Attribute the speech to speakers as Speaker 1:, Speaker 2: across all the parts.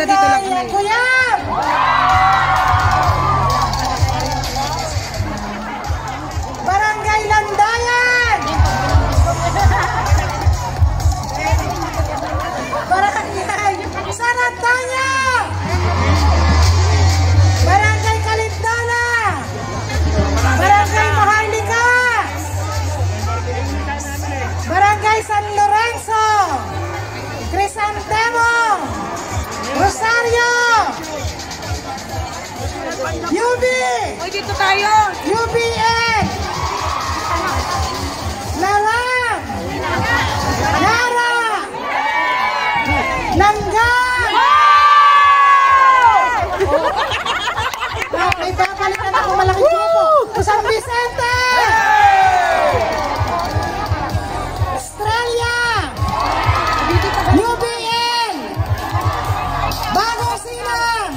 Speaker 1: Barangay Kuyam! Barangay Landayan! Barangay Saratanya! Barangay Kalindana! Barangay Maharlikas! Barangay San Lorenzo! Crisantemo! Rosario! UB!
Speaker 2: Oy, dito tayo!
Speaker 1: UBN! Lalang! Yara! Langgan! May papalitan ako malaking grupo! San Vicente! Australia! UBN! Bagong Silang!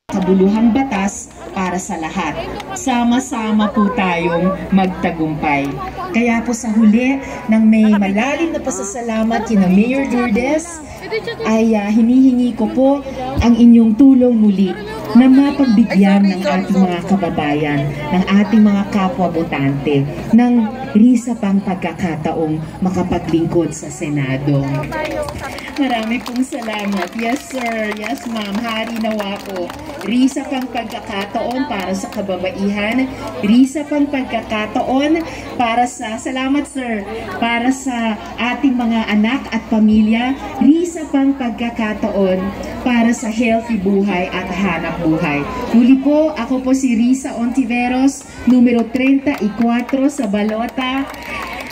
Speaker 3: Kabuluhang batas para sa lahat. Sama-sama po tayong magtagumpay. Kaya po sa huli ng may malalim na pasasalamat kina Mayor Lourdes ay hinihingi ko po ang inyong tulong muli na mapagbigyan ng ating mga kababayan, ng ating mga kapwa-botante ng risa pang pagkakataong makapaglingkod sa Senado. Marami pong salamat. Yes sir, yes ma'am, hari nawa po. Risa pang pagkakataon para sa kababaihan, risa pang pagkakataon para sa, salamat sir, para sa ating mga anak at pamilya, risa pang pagkakataon para sa healthy buhay at hanap buhay. Muli po, ako po si Risa Ontiveros, numero 34 sa Balota.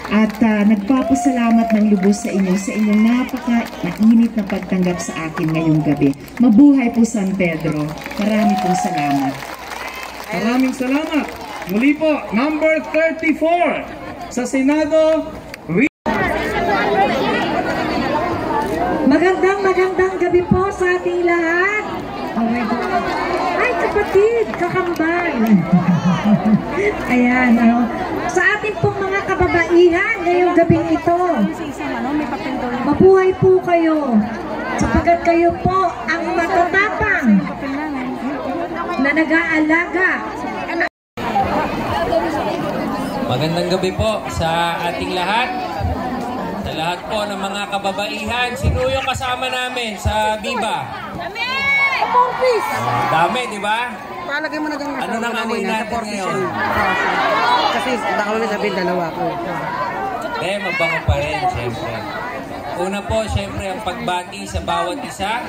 Speaker 3: At nagpapasalamat ng lubos sa inyong napaka-mainit na pagtanggap sa akin ngayong gabi. Mabuhay po San Pedro. Marami pong salamat.
Speaker 4: Maraming salamat. Muli po, number 34 sa Senado.
Speaker 2: Magandang gabi po sa ating lahat. Oh my God. Ay, kapatid, kakambal. Ayan, sa ating pong mga kababaihan ngayong gabing ito. Mabuhay po kayo. Sapagkat kayo po ang matatapang na nag-aalaga.
Speaker 5: Magandang gabi po sa ating lahat. Sa lahat po ng mga kababaihan. Sino yung kasama namin sa Viva? Dami, di ba?
Speaker 6: Palagay mo na gang
Speaker 5: ano nang amoy natin ngayon?
Speaker 6: Kasi nakalo na sabihin dalawa ko.
Speaker 5: Mabango pa rin, siyempre. Una po, siyempre, ang pagbati sa bawat isa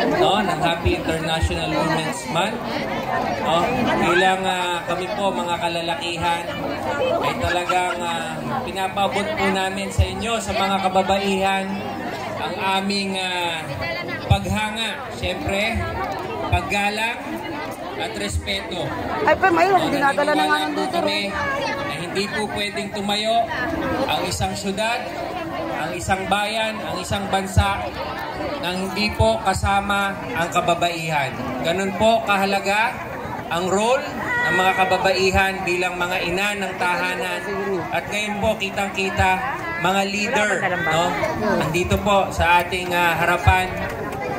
Speaker 5: ng Happy International Women's Month. Bilang kami po, mga kalalakihan, ay talagang pinapabot po namin sa inyo, sa mga kababaihan, ang aming paghanga, siyempre, paggalang at respeto.
Speaker 6: Ay, pa mayroon, dinadala na nga nandito.
Speaker 5: Kami na hindi po pwedeng tumayo ang isang syudad, ang isang bayan, ang isang bansa nang hindi po kasama ang kababaihan. Ganun po kahalaga ang role ng mga kababaihan bilang mga ina ng tahanan. At ngayon po, kitang-kita, mga leader, andito po sa ating harapan,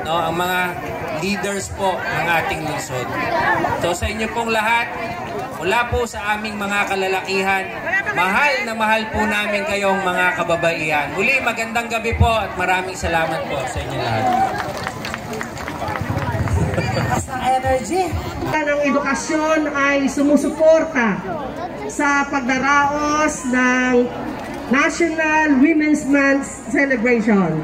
Speaker 5: ang mga leaders po ng ating lungsod. So sa inyo pong lahat, mula po sa aming mga kalalakihan, mahal na mahal po namin kayong mga kababaihan. Muli, magandang gabi po at maraming salamat po sa inyo lahat.
Speaker 1: Energy.
Speaker 6: Ang edukasyon ay sumusuporta sa pagdaraos ng National Women's Month Celebration.